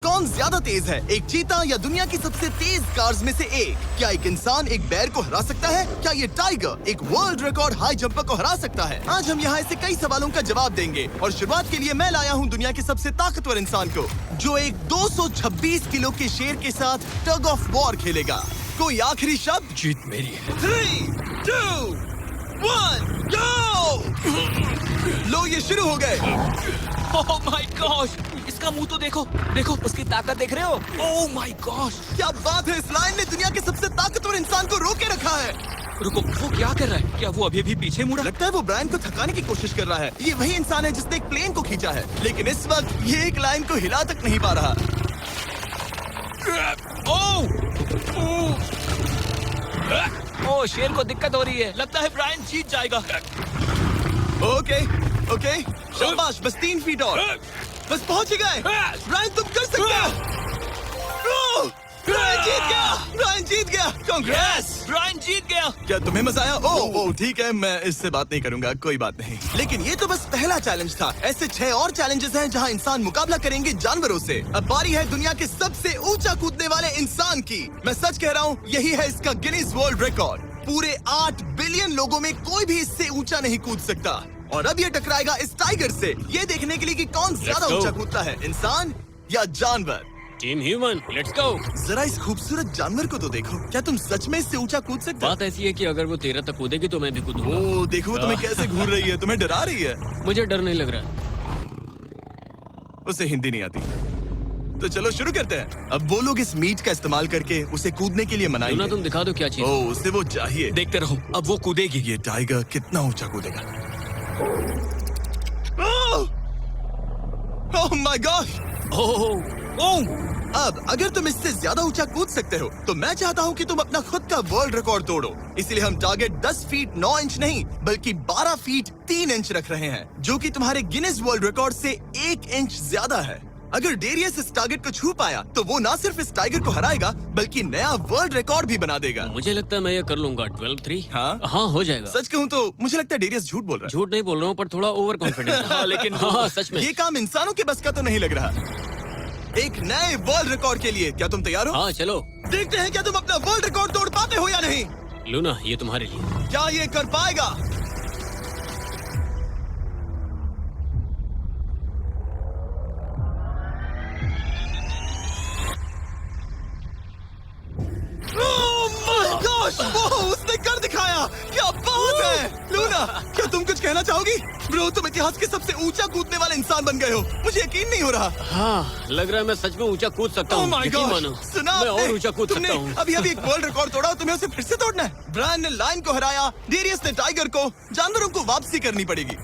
कौन ज्यादा तेज है, एक चीता या दुनिया की सबसे तेज कार्स में से एक? क्या एक इंसान एक बैर को हरा सकता है? क्या ये टाइगर एक वर्ल्ड रिकॉर्ड हाई जंपर को हरा सकता है? आज हम यहाँ ऐसे कई सवालों का जवाब देंगे और शुरुआत के लिए मैं लाया हूँ दुनिया के सबसे ताकतवर इंसान को, जो एक 226 किलो के शेर के साथ टग ऑफ वॉर खेलेगा। कोई आखिरी शब्द? जीत मेरी है। 3, 2, 1, गो! लो ये शुरू हो गए। ओह माय गॉश, इसका मुंह तो देखो, देखो उसकी ताकत देख रहे हो? ओह माय गॉश, क्या बात है, इस लाइन ने दुनिया के सबसे ताकतवर इंसान को रोके रखा है। रुको, वो क्या कर रहा है? क्या वो अभी भी पीछे मुड़ा? लगता है वो ब्रायन को थकाने की कोशिश कर रहा है। ये वही इंसान है जिसने एक प्लेन को खींचा है, लेकिन इस वक्त ये एक लाइन को हिला तक नहीं पा रहा। ओह, शेर को दिक्कत हो रही है। लगता है ब्रायन जीत जाएगा। ओके, ओके, शाबाश, बस 3 फीट और, बस पहुंच ही गए। ब्रायन तुम कर सकते हो। ब्रायन जीत गया, ब्रायन जीत गया। कांग्रेस, ब्रायन जीत गया। क्या तुम्हें मजा आया? ओह ठीक है, मैं इससे बात नहीं करूंगा, कोई बात नहीं। लेकिन ये तो बस पहला चैलेंज था। ऐसे 6 और चैलेंजेस हैं जहां इंसान मुकाबला करेंगे जानवरों से। अब बारी है दुनिया के सबसे ऊंचा कूदने वाले इंसान की। मैं सच कह रहा हूँ, यही है इसका गिनीज वर्ल्ड रिकॉर्ड। पूरे 8 बिलियन लोगों में कोई भी इससे ऊंचा नहीं कूद सकता। और अब ये टकराएगा इस टाइगर से, ये देखने के लिए कि कौन ज्यादा ऊंचा कूदता है, इंसान या जानवर। Team human, let's go. जरा इस खूबसूरत जानवर को तो देखो। क्या तुम सच में इससे ऊंचा कूद सकते हो? बात ऐसी है कि अगर वो 13 तक कूदेगी तो मैं भी कूदूंगा। ओह देखो तुम्हें कैसे घूर रही है, तुम्हें डरा रही है। मुझे डर नहीं लग रहा। उसे हिंदी नहीं आती, तो चलो शुरू करते हैं। अब वो लोग इस मीट का इस्तेमाल करके उसे कूदने के लिए मनाएंगे। तुम दिखा दो क्या चीज। ओह उसे वो चाहिए। देखते रहो, अब वो कूदेगी। ये टाइगर कितना ऊंचा कूदेगा। Oh my God. ओह, अब अगर तुम इससे ज्यादा ऊंचा कूद सकते हो तो मैं चाहता हूँ कि तुम अपना खुद का वर्ल्ड रिकॉर्ड तोड़ो। इसलिए हम टारगेट 10 फीट 9 इंच नहीं बल्कि 12 फीट 3 इंच रख रहे हैं, जो कि तुम्हारे गिनीज वर्ल्ड रिकॉर्ड से 1 इंच ज्यादा है। अगर डेरियस इस टारगेट को छू पाया तो वो न सिर्फ इस टाइगर को हराएगा बल्कि नया वर्ल्ड रिकॉर्ड भी बना देगा। मुझे लगता है मैं ये कर लूंगा। 12-3। हाँ हो जाएगा। सच कहूँ तो मुझे लगता है डेरियस झूठ बोल रहा है। झूठ नहीं बोल रहा हूँ, पर थोड़ा ओवर कॉन्फिडेंस। हाँ, लेकिन हाँ सच में ये काम इंसानों के बस का तो नहीं लग रहा। एक नए वर्ल्ड रिकॉर्ड के लिए क्या तुम तैयार हो? हाँ चलो देखते हैं क्या तुम अपना वर्ल्ड रिकॉर्ड तोड़ पाते हो या नहीं। लूना, ये तुम्हारे लिए। क्या ये कर पाएगा? Oh my gosh! वो उसने कर दिखाया। क्या बात है लूना, क्या तुम कुछ कहना चाहोगी? ब्रो तुम इतिहास के सबसे ऊंचा कूदने वाले इंसान बन गए हो, मुझे यकीन नहीं हो रहा। हाँ, लग रहा है मैं सच में ऊंचा कूद सकता हूँ। Oh my यकीन gosh! मानो, सुना मैं आपने? और ऊंचा कूद तुमने सकता हूँ। अभी अभी एक वर्ल्ड रिकॉर्ड तोड़ा, तुम्हें उसे फिर से तोड़ना है। ब्रायन ने लाइन को हराया, डेरियस ने टाइगर को, जानवरों को वापसी करनी पड़ेगी।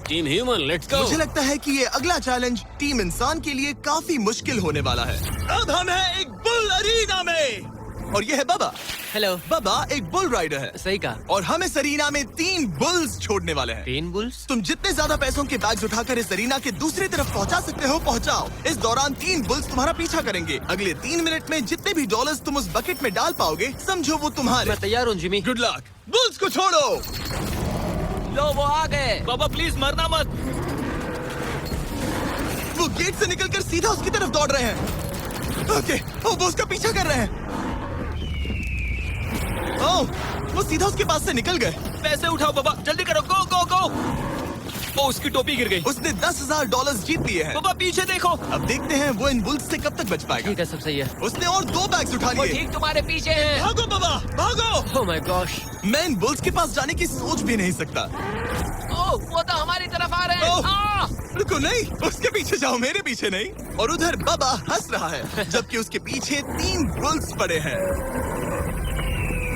Team human, let's go. मुझे लगता है कि ये अगला चैलेंज टीम इंसान के लिए काफी मुश्किल होने वाला है। अब हम हैं एक बुल अरीना में और ये है बाबा। हेलो। बाबा एक बुल राइडर है। सही कहा। और हम इस अरीना में 3 बुल्स छोड़ने वाले हैं। 3 बुल्स? तुम जितने ज्यादा पैसों के बैग्स उठाकर इस अरीना के दूसरी तरफ पहुंचा सकते हो पहुंचाओ। इस दौरान 3 बुल्स तुम्हारा पीछा करेंगे। अगले 3 मिनट में जितने भी डॉलर्स तुम उस बकेट में डाल पाओगे समझो वो तुम्हारे। मैं तैयार हूँ जिमी। Good luck. बुल्स को छोड़ो। लो वो आ गए। बाबा प्लीज मरना मत। वो गेट से निकलकर सीधा उसकी तरफ दौड़ रहे हैं। ओके, वो उसका पीछा कर रहे हैं। ओह, वो सीधा उसके पास से निकल गए। पैसे उठाओ बाबा, जल्दी करो, गो गो गो। ओ, उसकी टोपी गिर गई। उसने $10,000 जीत लिए हैं। बाबा पीछे देखो। अब देखते हैं वो इन बुल्स से कब तक बच पाएगा। ठीक है, सब सही है। उसने और 2 बैग्स उठा वो लिए। ठीक तुम्हारे पीछे है। भागो बाबा, भागो। Oh my gosh. मैं इन बुल्स के पास जाने की सोच भी नहीं सकता। ओह, वो तो हमारी तरफ आ रहे ओह, हैं। रुको नहीं, उसके पीछे जाओ, मेरे पीछे नहीं। और उधर बाबा हंस रहा है जबकि उसके पीछे 3 बुल्स पड़े हैं।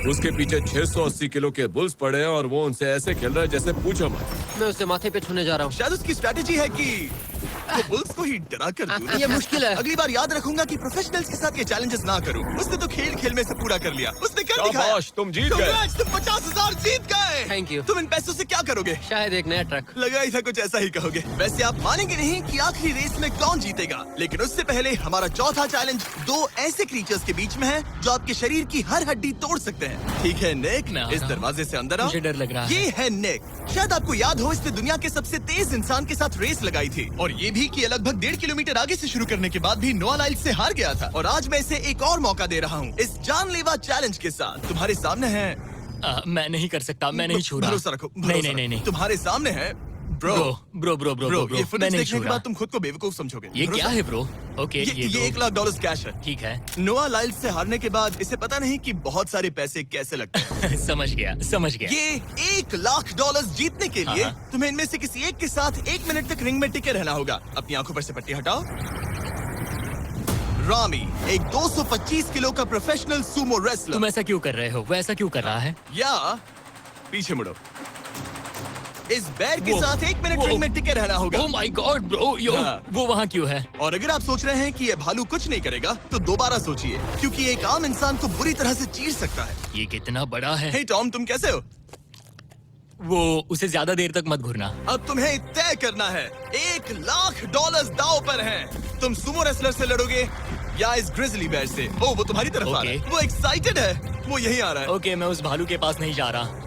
उसके पीछे 680 किलो के बुल्स पड़े हैं और वो उनसे ऐसे खेल रहा है जैसे पूछो मत। मैं उसे माथे पे छूने जा रहा हूँ। शायद उसकी स्ट्रैटेजी है कि वो बुल्स को ही डरा कर दूं। ये मुश्किल है। अगली बार याद रखूंगा कि प्रोफेशनल्स के साथ ये चैलेंजेस ना करूं। उसने तो खेल खेल में से पूरा कर लिया। उसने कर दिखाया। शाबाश, तुम जीत गए। Congrats, तुम 50,000 जीत गए। Thank you। तुम इन पैसों से क्या करोगे? शायद एक नया ट्रक। लगा ही था कुछ ऐसा ही कहोगे। वैसे आप मानेंगे नहीं कि आखिरी रेस में कौन जीतेगा, लेकिन उससे पहले हमारा चौथा चैलेंज 2 ऐसे क्रीचर्स के बीच में है जो आपके शरीर की हर हड्डी तोड़ सकते हैं। ठीक है निक, मैं आ इस रहा हूं। दरवाजे से अंदर आओ। मुझे डर लग रहा है। ये है निक। शायद आपको याद हो इसने दुनिया के सबसे तेज इंसान के साथ रेस लगाई थी और ये भी कि लगभग 1.5 किलोमीटर आगे से शुरू करने के बाद भी नोआ लाइल्स से हार गया था और आज मैं इसे एक और मौका दे रहा हूँ इस जानलेवा चैलेंज के साथ। तुम्हारे सामने है मैं नहीं कर सकता, मैं नहीं छू रहा। भरोसा रखो, नहीं। तुम्हारे सामने है ब्रो। ब्रो, ये फुटेज मैं नहीं देखने छू के रहा। बाद तुम खुद को बेवकूफ समझोगे। ये भरोसा- क्या है ब्रो? ओके, ये दो। $1 लाख कैश है। ठीक है। नोआ लाइल्स से हारने के बाद इसे पता नहीं कि बहुत सारे पैसे कैसे लगते हैं। समझ गया। ये $1 लाख जीतने के लिए हाँ। तुम्हें इनमें से किसी एक के साथ 1 मिनट तक रिंग में टिके रहना होगा। अपनी आंखों पर से पट्टी हटाओ। रामी एक 225 किलो का प्रोफेशनल सूमो रेसलर। तुम ऐसा क्यों कर रहे हो? वो ऐसा क्यों कर रहा है? या पीछे मुड़ो। इस बैर के वो- साथ 1 मिनट वो- रिंग में टिके रहना होगा। ओह माय गॉड ब्रो, यो हाँ। वो वहाँ क्यों है? और अगर आप सोच रहे हैं कि ये भालू कुछ नहीं करेगा तो दोबारा सोचिए, क्योंकि एक आम इंसान को बुरी तरह से चीर सकता है। ये कितना बड़ा है। हे टॉम, तुम कैसे हो? वो उसे ज्यादा देर तक मत घूरना। अब तुम्हें तय करना है। $1 लाख दांव पर हैं। तुम सुमो रेसलर से लड़ोगे या इस ग्रिजली बेयर से? ओ, वो तुम्हारी तरफ आ रहा है। Okay. वो एक्साइटेड है। वो यही आ रहा है। ओके, मैं उस भालू के पास नहीं जा रहा।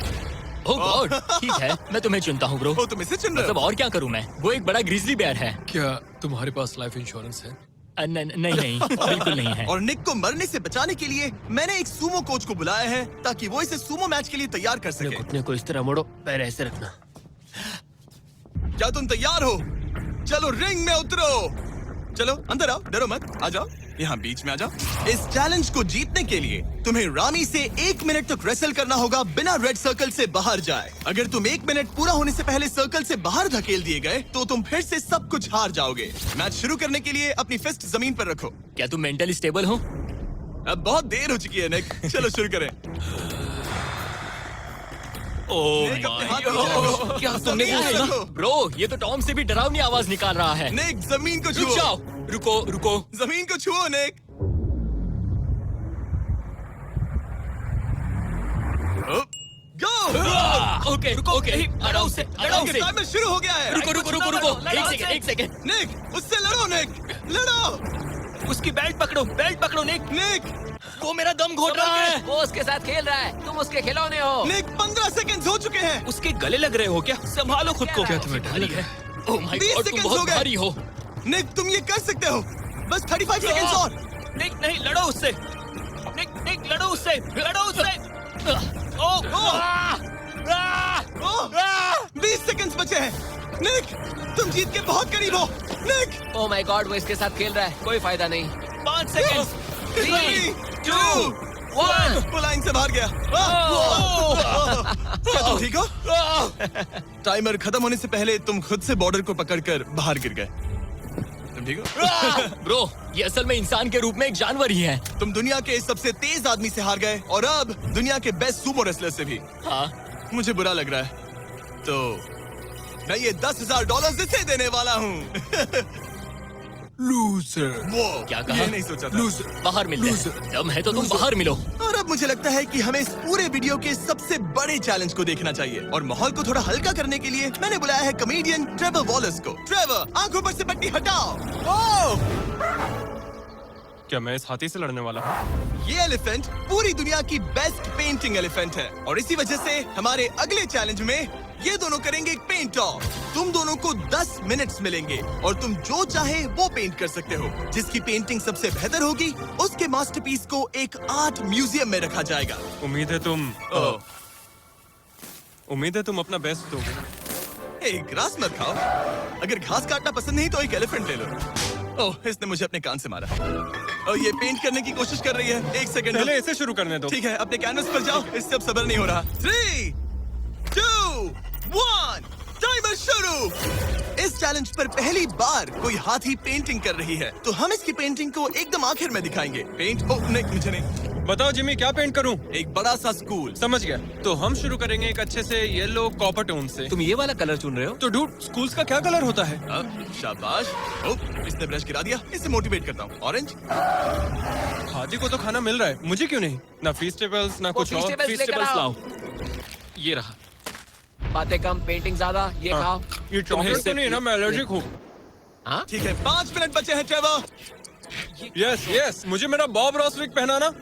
ओह गॉड, ठीक है, मैं तुम्हें चुनता हूँ ब्रो। ओ, तुम इसे चुन रहे मतलब हो? और क्या करूँ मैं? वो एक बड़ा ग्रिजली बेयर है। क्या तुम्हारे पास लाइफ इंश्योरेंस है? नहीं, बिल्कुल नहीं है। और निक को मरने से बचाने के लिए मैंने एक सुमो कोच को बुलाया है ताकि वो इसे सुमो मैच के लिए तैयार कर सके। घुटने को इस तरह मोड़ो, पैर ऐसे रखना। क्या तुम तैयार हो? चलो रिंग में उतरो। चलो अंदर आओ, डरो मत, आ जाओ, यहाँ बीच में आ जाओ। इस चैलेंज को जीतने के लिए तुम्हें रामी से 1 मिनट तक रेसल करना होगा बिना रेड सर्कल से बाहर जाए। अगर तुम 1 मिनट पूरा होने से पहले सर्कल से बाहर धकेल दिए गए तो तुम फिर से सब कुछ हार जाओगे। मैच शुरू करने के लिए अपनी फिस्ट जमीन पर रखो। क्या तुम मेंटली स्टेबल हो? अब बहुत देर हो चुकी है निक, चलो शुरू करें। ओह निक, अपने हाथ माय नीचे रखो। गॉड, क्या तुमने जमीन वो पे सुना? रखो। ब्रो, ये तो टॉम से भी डरावनी आवाज निकाल रहा है। निक, जमीन को रुक छुओ। जाओ, रुको। जमीन को छुओ निक। गो। ओके, लड़ो उससे। टाइमर शुरू हो गया है। रुको, एक सेकंड। निक, उससे लड़ो निक, लड़ो। उसकी बेल्ट पकड़ो निक। निक, वो मेरा दम घोट रहा है। वो उसके साथ खेल रहा है, तुम उसके खिलौने हो। निक 15 सेकंड हो चुके हैं। उसके गले लग रहे हो क्या? संभालो खुद को। क्या तुम्हें डर लग रहा है? ओह माय 20 गॉड, तुम सेकंड्स हो बहुत गए। भारी हो। निक, तुम ये कर सकते हो। बस 35 सेकंड्स और। निक नहीं, लड़ो उससे। निक लड़ो उससे। ओह, 20 सेकंड्स बचे हैं। निक, तुम जीत के बहुत करीब हो। निक, ओ माय गॉड, वो इसके साथ खेल रहा है, कोई फायदा नहीं। 5 सेकंड। 3, 2, 1। वो लाइन से बाहर गया। क्या तुम ठीक हो? टाइमर खत्म होने से पहले तुम खुद से बॉर्डर को पकड़कर बाहर गिर गए। तुम ठीक हो? ब्रो, ये असल में इंसान के रूप में एक जानवर ही है। तुम दुनिया के सबसे तेज आदमी से हार गए और अब दुनिया के बेस्ट सुमो रेसलर से भी। हाँ, मुझे बुरा लग रहा है, तो मैं ये $10,000 इसे देने वाला हूँ। लूजर। वो क्या कहा? ये नहीं सोचा था। लूजर। बाहर मिलते हैं। दम है तो तुम बाहर मिलो। और अब मुझे लगता है कि हमें इस पूरे वीडियो के सबसे बड़े चैलेंज को देखना चाहिए और माहौल को थोड़ा हल्का करने के लिए मैंने बुलाया है कॉमेडियन ट्रेवर वॉलस को। ट्रेवर, आंखों पर से पट्टी हटाओ। ओह! क्या मैं इस हाथी से लड़ने वाला हूँ? ये एलिफेंट पूरी दुनिया की बेस्ट पेंटिंग एलिफेंट है और इसी वजह से हमारे अगले चैलेंज में ये दोनों करेंगे एक पेंट ऑफ। तुम दोनों को 10 मिनट्स मिलेंगे और तुम जो चाहे वो पेंट कर सकते हो। जिसकी पेंटिंग सबसे बेहतर होगी उसके मास्टरपीस को एक आर्ट म्यूजियम में रखा जाएगा। उम्मीद है तुम अपना बेस्ट दोगे। ग्रास मत खाओ। अगर घास काटना पसंद नहीं तो एक एलिफेंट ले लो। ओह, इसने मुझे अपने कान से मारा। और ये पेंट करने की कोशिश कर रही है। 1 सेकंड। पहले इसे शुरू करने दो। ठीक है, अपने कैनवस पर जाओ। इससे अब सब्र नहीं हो रहा। 3, 2, 1, टाइमर शुरू। इस चैलेंज पर पहली बार कोई हाथी पेंटिंग कर रही है, तो हम इसकी पेंटिंग को एकदम आखिर में दिखाएंगे। पेंट, ओह नहीं, मुझे नहीं। बताओ जिमी, क्या पेंट करूँ? एक बड़ा सा स्कूल। समझ गया। तो हम शुरू करेंगे एक अच्छे से येलो कॉपर टोन से। तुम ये वाला कलर चुन रहे हो? तो डूड, स्कूल्स का क्या कलर होता है? शाबाश। ओह, इसने ब्रश गिरा दिया। इसे मोटिवेट करता हूँ। ऑरेंज। हाथी को तो खाना मिल रहा है, मुझे क्यों नहीं? ना feastables ना कुछ और। feastables लेकर feastables आओ। लाओ। ये रहा। बातें कम, पेंटिंग ज्यादा, ये हाँ। खाओ। ये चॉकलेट तो नहीं ना? मैं एलर्जिक हूँ। हाँ? ठीक है, 5 मिनट बचे हैं ट्रेवर। यस, मुझे मेरा बॉब रॉस विग पहनाना।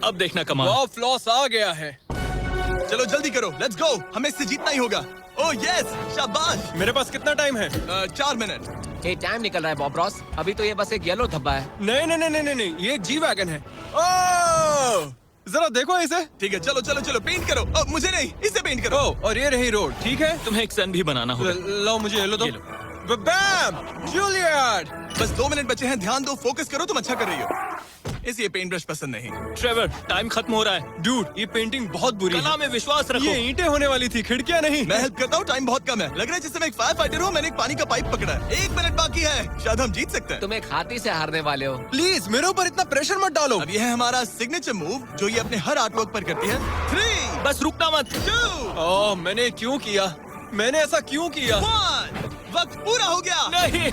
अब देखना कमाल। बॉब फ्लॉस आ गया है। चलो जल्दी करो, लेट्स गो। हमें इससे जीतना ही होगा। ओह यस, शाबाश। मेरे पास कितना टाइम है? 4 मिनट। ये टाइम निकल रहा है बॉब रॉस। अभी तो ये बस एक येलो धब्बा है। नहीं, ये एक जी वैगन है। ओह, जरा देखो इसे। ठीक है, चलो चलो चलो, पेंट करो। अब मुझे नहीं, इसे पेंट करो। ओह, और ये रही रोड, ठीक है। तुम्हें एक सन भी बनाना होगा। लाओ मुझे येलो दो। ये लो। बैम, जूलियट। बस 2 मिनट बचे हैं, ध्यान दो, फोकस करो, तुम अच्छा कर रही हो। इसे ये पेंट ब्रश पसंद नहीं। ट्रेवर, टाइम खत्म हो रहा है। डूड, ये पेंटिंग बहुत बुरी कला है। में विश्वास रखो। ये ईंटें होने वाली थी, खिड़कियां नहीं। मैं हेल्प करता हूँ, टाइम बहुत कम है। लग रहा है जैसे मैं एक फायर फाइटर हूँ, मैंने एक पानी का पाइप पकड़ा है। 1 मिनट बाकी है, शायद हम जीत सकते हैं। तुम एक हाथी से हारने वाले हो। प्लीज मेरे ऊपर इतना प्रेशर मत डालो। अब ये है हमारा सिग्नेचर मूव, जो ये अपने हर आर्टवर्क पर करती है। 3, बस रुकना मत। 2, ओह, मैंने क्यों किया? मैंने ऐसा क्यों किया? 1, वक्त पूरा हो गया। नहीं।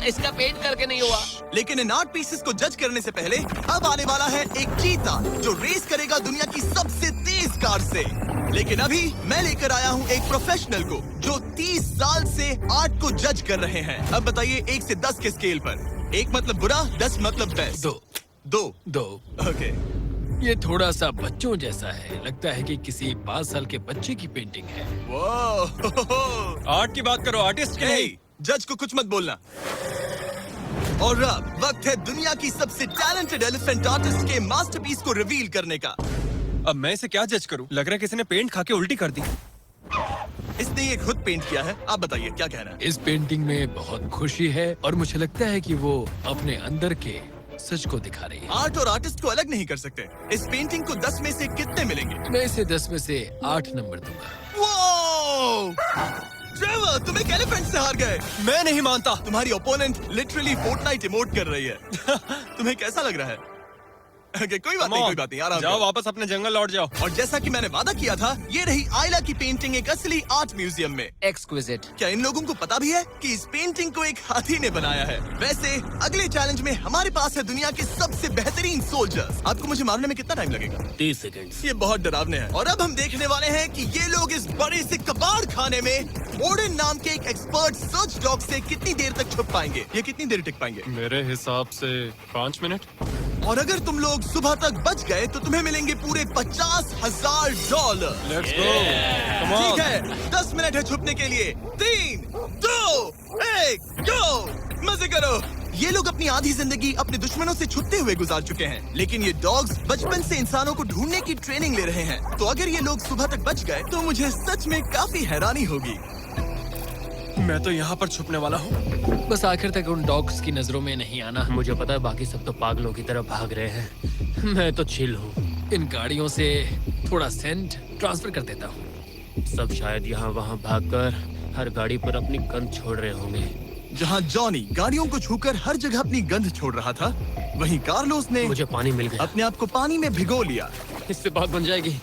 इसका पेंट करके नहीं हुआ। लेकिन इन आर्ट पीसेस को जज करने से पहले अब आने वाला है एक चीता जो रेस करेगा दुनिया की सबसे तेज कार से। लेकिन अभी मैं लेकर आया हूँ एक प्रोफेशनल को जो 30 साल से आर्ट को जज कर रहे हैं। अब बताइए 1 से 10 के स्केल पर। 1 मतलब बुरा, 10 मतलब बेस्ट। 2 2 ओके। ये थोड़ा सा बच्चों जैसा है, लगता है कि किसी 5 साल के बच्चे की पेंटिंग है। वो आर्ट की बात करो, आर्टिस्ट की नहीं। जज को कुछ मत बोलना। और अब वक्त है दुनिया की सबसे टैलेंटेड एलिफेंट आर्टिस्ट के मास्टरपीस को रिवील करने का। अब मैं इसे क्या जज करूं? लग रहा है किसी ने पेंट खा के उल्टी कर दी। इसने ये खुद पेंट किया है। आप बताइए क्या कहना है? इस पेंटिंग में बहुत खुशी है और मुझे लगता है कि वो अपने अंदर के सच को दिखा रही है। आर्ट और आर्टिस्ट को अलग नहीं कर सकते। इस पेंटिंग को 10 में से कितने मिलेंगे? मैं इसे 10 में से 8 नंबर दूंगा। वो ट्रेवर, तुम एक एलिफेंट से हार गए। मैं नहीं मानता। तुम्हारी ओपोनेंट लिटरली फोर्टनाइट इमोट कर रही है। तुम्हें कैसा लग रहा है? Okay, कोई बात नहीं, कोई बात नहीं, आराम जाओ, करो। वापस अपने जंगल लौट जाओ। और जैसा कि मैंने वादा किया था, ये रही आयला की पेंटिंग एक असली आर्ट म्यूजियम में। एक्सक्विजिट। क्या इन लोगों को पता भी है कि इस पेंटिंग को एक हाथी ने बनाया है? वैसे अगले चैलेंज में हमारे पास है दुनिया के सबसे बेहतरीन सोल्जर्स। आपको मुझे मारने में कितना टाइम लगेगा? 30 सेकंड। ये बहुत डरावने हैं। और अब हम देखने वाले हैं कि ये लोग इस बड़े से कबाड़ खाने में ओडेन नाम के एक एक्सपर्ट सर्च डॉग से कितनी देर तक छुप पाएंगे। ये कितनी देर टिक पाएंगे? मेरे हिसाब से 5 मिनट। और अगर तुम लोग सुबह तक बच गए तो तुम्हें मिलेंगे पूरे $50,000। Let's go, come on. ठीक है, 10 मिनट है छुपने के लिए। 3, 2, 1, गो। मजे करो। ये लोग अपनी आधी जिंदगी अपने दुश्मनों से छुपते हुए गुजार चुके हैं, लेकिन ये डॉग्स बचपन से इंसानों को ढूंढने की ट्रेनिंग ले रहे हैं। तो अगर ये लोग सुबह तक बच गए तो मुझे सच में काफी हैरानी होगी। मैं तो यहाँ पर छुपने वाला हूँ। बस आखिर तक उन डॉग्स की नजरों में नहीं आना। मुझे पता है बाकी सब तो पागलों की तरफ भाग रहे हैं। मैं तो चिल हूँ। इन गाड़ियों से थोड़ा सेंट ट्रांसफर कर देता हूँ। सब शायद यहाँ वहाँ भागकर हर गाड़ी पर अपनी गंध छोड़ रहे होंगे। जहाँ जॉनी गाड़ियों को छूकर हर जगह अपनी गंध छोड़ रहा था, वहीं कार्लोस ने मुझे पानी मिल गया। अपने आप को पानी में भिगो लिया। इससे बात बन जाएगी।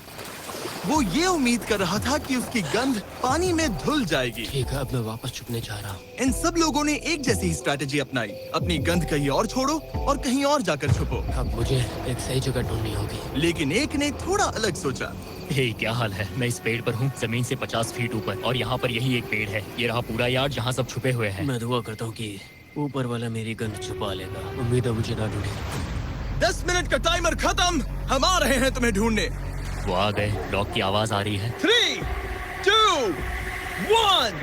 वो ये उम्मीद कर रहा था कि उसकी गंध पानी में धुल जाएगी। ठीक है, अब मैं वापस छुपने जा रहा हूँ। इन सब लोगों ने एक जैसी ही स्ट्रैटेजी अपनाई। अपनी गंध कहीं और छोड़ो और कहीं और जाकर छुपो। अब मुझे एक सही जगह ढूंढनी होगी। लेकिन एक ने थोड़ा अलग सोचा। हे, क्या हाल है? मैं इस पेड़ पर हूँ, जमीन से 50 फीट ऊपर, और यहाँ पर यही एक पेड़ है। ये रहा पूरा यार्ड जहाँ सब छुपे हुए हैं। मैं दुआ करता हूँ कि ऊपर वाला मेरी गंध छुपा लेगा। उम्मीद है मुझे ना ढूंढे। 10 मिनट का टाइमर खत्म। हम आ रहे हैं तुम्हें ढूंढने। वो आ गए। डॉग की आवाज आ रही है। 3, 2, 1,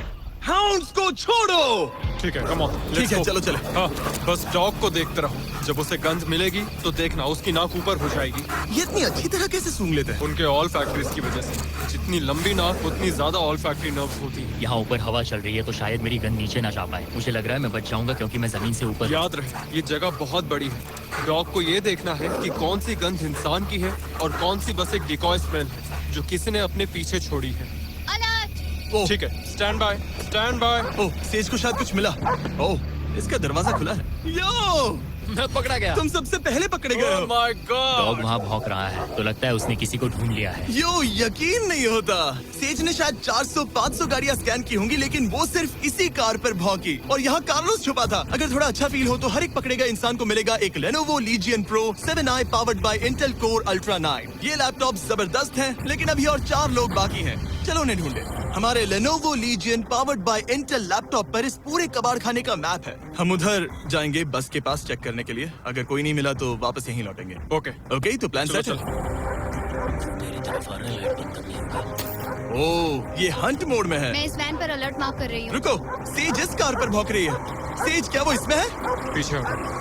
हाउंड्स को छोड़ो। ठीक है, कम ऑन। ठीक है, चलो चलो। हाँ, बस डॉग को देखते रहो। जब उसे गंध मिलेगी तो देखना उसकी नाक ऊपर हो जाएगी। ये इतनी अच्छी तरह कैसे सूंघ लेते हैं? उनके ऑल फैक्ट्रीज की वजह से। जितनी लंबी नाक उतनी ज्यादा ऑल फैक्ट्री नर्व्स होती है। यहाँ ऊपर हवा चल रही है तो शायद मेरी गंध नीचे ना जा पाए। मुझे लग रहा है मैं बच जाऊंगा क्योंकि मैं जमीन से ऊपर। याद रहे, ये जगह बहुत बड़ी है। डॉग को ये देखना है कि कौन सी गंध इंसान की है और कौन सी बस एक डिकॉय स्मेल है जो किसी ने अपने पीछे छोड़ी है। ओह, ठीक है, stand by, stand by. Oh, says को शायद कुछ मिला। ओह, इसका दरवाजा खुला है। यो, मैं पकड़ा गया। तुम सबसे पहले पकड़े गए Oh हो। my God! डॉग वहाँ भौंक रहा है तो लगता है उसने किसी को ढूंढ लिया है। यो, यकीन नहीं होता। सेज ने शायद 400-500 गाड़ियां स्कैन की होंगी, लेकिन वो सिर्फ इसी कार पर भौंकी। और यहाँ कार्लोस छुपा था। अगर थोड़ा अच्छा फील हो तो हर एक पकड़े गए इंसान को मिलेगा एक Lenovo Legion Pro 7i powered by Intel Core Ultra 9। ये लैपटॉप जबरदस्त है, लेकिन अभी और 4 लोग बाकी हैं। चलो उन्हें ढूंढे। हमारे Lenovo Legion powered by Intel laptop पर इस पूरे कबाड़ खाने का मैप है। हम उधर जाएंगे बस के पास चेक करने के लिए। अगर कोई नहीं मिला तो वापस यहीं लौटेंगे। ओके, ओके, तो प्लान चलो सेट है। तेरी तरफ आ रहा है, लाइट बंद करनी है। ओह, ये हंट मोड में है। मैं इस वैन पर अलर्ट मार्क कर रही हूँ। रुको, सेज इस कार पर भौंक रही है। सेज क्या वो इसमें है? पीछे हटो।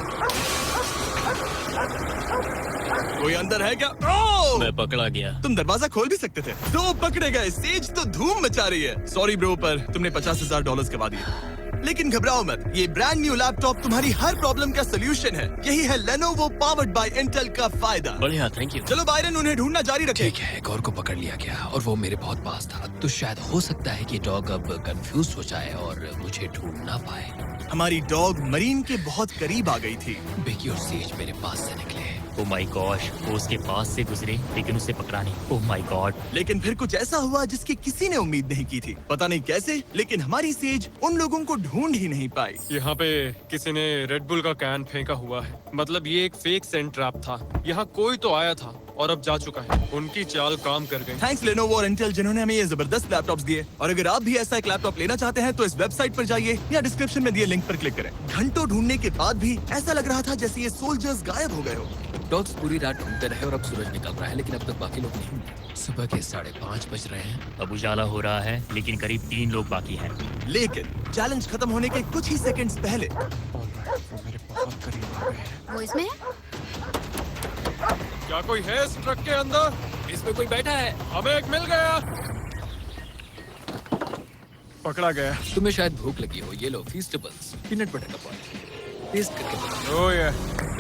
कोई अंदर है क्या? ओह! मैं पकड़ा गया। तुम दरवाजा खोल भी सकते थे। दो पकड़े गए। सेज तो धूम मचा रही है। सॉरी ब्रो, पर तुमने $50,000 गवा दिए। लेकिन घबराओ मत, ये ब्रांड न्यू लैपटॉप तुम्हारी हर प्रॉब्लम का सोल्यूशन है। यही है Lenovo पावर्ड बाय इंटेल का फायदा। बढ़िया, थैंक यू। चलो बायरन, उन्हें ढूंढना जारी रखें। ठीक है, गौर को पकड़ लिया गया और वो मेरे बहुत पास था। तो शायद हो सकता है कि डॉग अब कंफ्यूज हो जाए और मुझे ढूंढ ना पाए। हमारी डॉग मरीन के बहुत करीब आ गई थी। बेकी और सेज मेरे पास से निकले। ओह माय गॉश, वो उसके पास से गुजरे लेकिन उसे पकड़ा नहीं। Oh my God. लेकिन फिर कुछ ऐसा हुआ जिसकी किसी ने उम्मीद नहीं की थी। पता नहीं कैसे, लेकिन हमारी सेज उन लोगों को ढूंढ ही नहीं पाई। यहाँ पे किसी ने रेड बुल का कैन फेंका हुआ है। मतलब ये एक फेक सेंट ट्रैप था। यहाँ कोई तो आया था और अब जा चुका है। उनकी चाल काम कर गई। थैंक्स Lenovo और इंटेल जिन्होंने हमें ये जबरदस्त लैपटॉप्स दिए। और अगर आप भी ऐसा एक लैपटॉप लेना चाहते हैं तो इस वेबसाइट पर जाइए या डिस्क्रिप्शन में दिए लिंक पर क्लिक करें। घंटों ढूंढने के बाद भी ऐसा लग रहा था जैसे ये सोल्जर्स गायब हो गए हो। डॉग्स पूरी रात ढूंढते रहे और अब सूरज निकल रहा है, लेकिन अब तक बाकी लोग नहीं मिले। सुबह के 5:30 बज रहे हैं। अब उजाला हो रहा है लेकिन करीब 3 लोग बाकी हैं। लेकिन चैलेंज खत्म होने के कुछ ही सेकंड्स पहले वो मेरे बहुत करीब आ गए हैं। वो इसमें है? क्या कोई है इस ट्रक के अंदर? इसमें कोई बैठा है। हमें एक मिल गया। पकड़ा गया। तुम्हें शायद भूख लगी हो। ये लो फीस्टेबल्स, पीनट बटर का पॉइंट टेस्ट करके बताओ। ओह ये,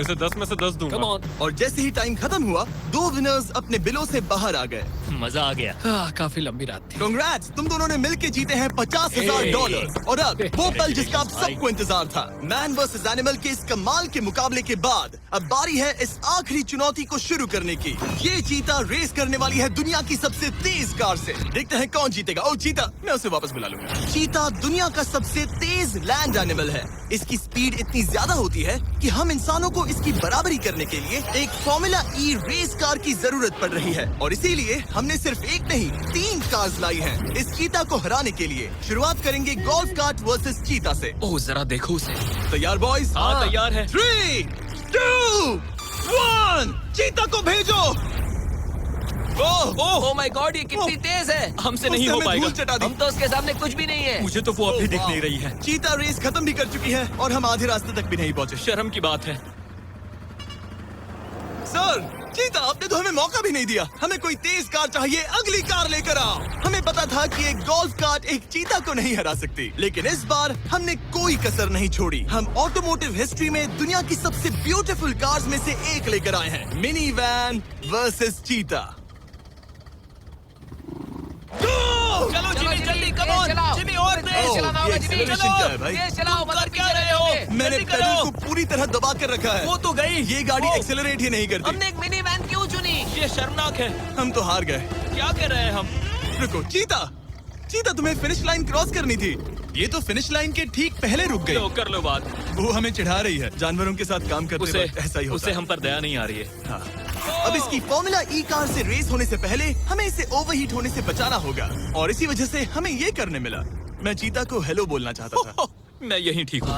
इसे 10 में से 10 दूंगा। Come on. और जैसे ही टाइम खत्म हुआ, 2 विनर्स अपने बिलों से बाहर आ गए। मजा आ गया। काफी लंबी रात थी। कांग्रेट्स, तुम दोनों ने मिलके जीते हैं $50,000। और अब वो पल जिसका आप सबको इंतजार था। मैन वर्सेस एनिमल के इस कमाल के मुकाबले के बाद अब बारी है इस आखिरी चुनौती को शुरू करने की। ये चीता रेस करने वाली है दुनिया की सबसे तेज कार से। देखते हैं कौन जीतेगा। ओ चीता, मैं उसे वापस बुला लूंगा। चीता दुनिया का सबसे तेज लैंड एनिमल है। इसकी स्पीड इतनी ज्यादा होती है कि हम इंसानों को इसकी बराबरी करने के लिए एक फॉर्मूला ई रेस कार की जरूरत पड़ रही है। और इसीलिए हमने सिर्फ एक नहीं 3 कार्स लाई हैं। इस चीता को हराने के लिए शुरुआत करेंगे गोल्फ कार्ट वर्सेस चीता से। ओह जरा देखो उसे। तैयार बॉयज? हाँ, तैयार है। 3, 2, 1, चीता को भेजो। ओह माय गॉड, ये कितनी तेज है। हमसे नहीं उसने हो हमें पाएगा। धूल चटा दी। हम तो उसके सामने कुछ भी नहीं है। मुझे तो वो अभी दिख नहीं रही है। चीता रेस खत्म भी कर चुकी है और हम आधे रास्ते तक भी नहीं पहुंचे। शर्म की बात है। सर, चीता, आपने तो हमें मौका भी नहीं दिया। हमें कोई तेज कार चाहिए, अगली कार लेकर आओ। हमें पता था कि एक गोल्फ कार्ट एक चीता को नहीं हरा सकती, लेकिन इस बार हमने कोई कसर नहीं छोड़ी। हम ऑटोमोटिव हिस्ट्री में दुनिया की सबसे ब्यूटीफुल कार्स में से एक लेकर आए हैं। मिनी वैन वर्सेस चीता। चलो जिमी, जल्दी, कम ऑन। जिमी, और तेज चलाना ये होगा जिमी। acceleration क्या है भाई? तेज चलाओ, तुम कर मगर क्या पीछे रहे हो? रहेंगे। मैंने जल्दी पेडल करो। को पूरी तरह दबा कर रखा है। वो तो गई। ये गाड़ी ओ, एक्सेलरेट ही नहीं करती। हमने एक मिनी वैन क्यों चुनी? ये शर्मनाक है। हम तो हार गए। क्या कर रहे हैं हम? रुको, चीता, चीता, तुम्हें फिनिश लाइन क्रॉस करनी थी। ये तो फिनिश लाइन के ठीक पहले रुक गई। लो, कर लो बात। वो हमें चिढ़ा रही है। जानवरों के साथ काम करते उसे वक्त ऐसा ही होता उसे है। हम पर दया नहीं आ रही है। हाँ। अब इसकी फॉर्मूला ई कार से रेस होने से पहले हमें इसे ओवरहीट होने से बचाना होगा। और इसी वजह से हमें ये करने मिला। मैं चीता को हेलो बोलना चाहता था। मैं यहीं ठीक हूँ।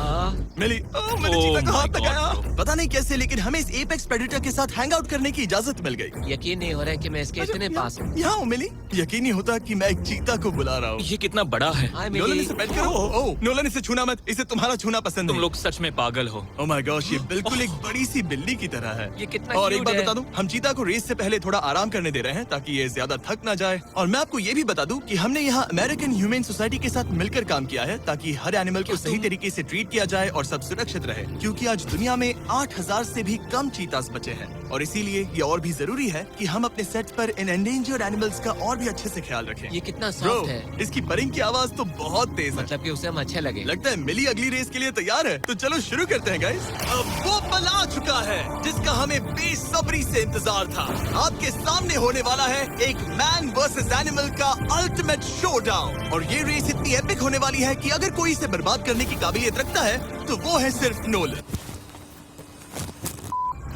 मिली। मैंने Oh चीता को my हाथ God, लगाया। bro. पता नहीं कैसे, लेकिन हमें इस एपेक्स प्रेडेटर के साथ हैंग आउट करने की इजाजत मिल गई। यकीन नहीं हो रहा है कि मैं इसके इतने पास हूँ। यहाँ हूँ मिली। यकीन नहीं होता कि मैं एक चीता को बुला रहा हूँ। ये कितना बड़ा है। हाय नोलन, मिली। इसे पेट करो। ओह, नोलन, इसे छूना मत। इसे तुम्हारा छूना पसंद तुम नहीं। लोग सच में पागल हो। ओह माय गॉश, ये बिल्कुल एक बड़ी सी बिल्ली की तरह है। ये कितना और एक cute बात है। बता दूं, हम चीता को रेस से पहले थोड़ा आराम करने दे रहे हैं ताकि ये ज्यादा थक ना जाए। और मैं आपको ये भी बता दूं कि हमने यहाँ अमेरिकन ह्यूमन सोसाइटी के साथ मिलकर काम किया है ताकि हर एनिमल को सही तरीके से ट्रीट किया जाए और सब सुरक्षित रहे। क्योंकि आज दुनिया में 8,000 से भी कम चीतास बचे हैं और इसीलिए ये और भी जरूरी है कि हम अपने सेट पर इन एंडेंजर्ड एनिमल्स का और भी अच्छे से ख्याल रखें। ये कितना ब्रो, सॉफ्ट है। इसकी परिंग की आवाज तो बहुत तेज है। मतलब कि उसे हम अच्छे लगे। लगता है मिली अगली रेस के लिए तैयार है। तो चलो शुरू करते हैं गाइस। अब वो पल आ चुका है जिसका हमें बेसब्री से इंतजार था। आपके सामने होने वाला है एक मैन वर्सेस एनिमल का अल्टीमेट शोडाउन। और ये रेस इतनी एपिक होने वाली है कि अगर कोई इसे बर्बाद करने की काबिलियत रखता है तो वो है सिर्फ नोलन।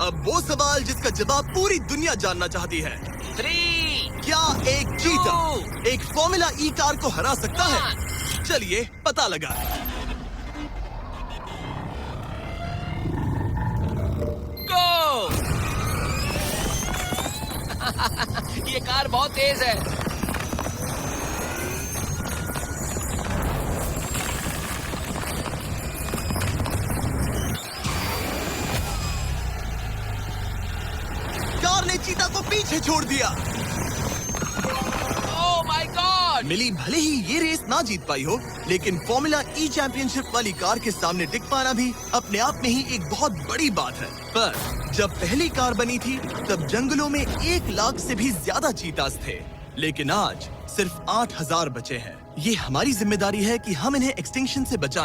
अब वो सवाल जिसका जवाब पूरी दुनिया जानना चाहती है। 3, क्या एक चीता एक फॉर्मूला ई कार को हरा सकता है? चलिए पता लगा। गो। ये कार बहुत तेज है। ने चीता को पीछे छोड़ दिया। Oh my God! मिली भले ही ये रेस ना जीत पाई हो, लेकिन फॉर्मूला ई चैंपियनशिप वाली कार के सामने टिक पाना भी अपने आप में ही एक बहुत बड़ी बात है। पर जब पहली कार बनी थी तब जंगलों में 1 लाख से भी ज्यादा चीतास थे, लेकिन आज सिर्फ 8,000 बचे हैं। ये हमारी जिम्मेदारी है कि हम इन्हें एक्सटिंक्शन से बचाएं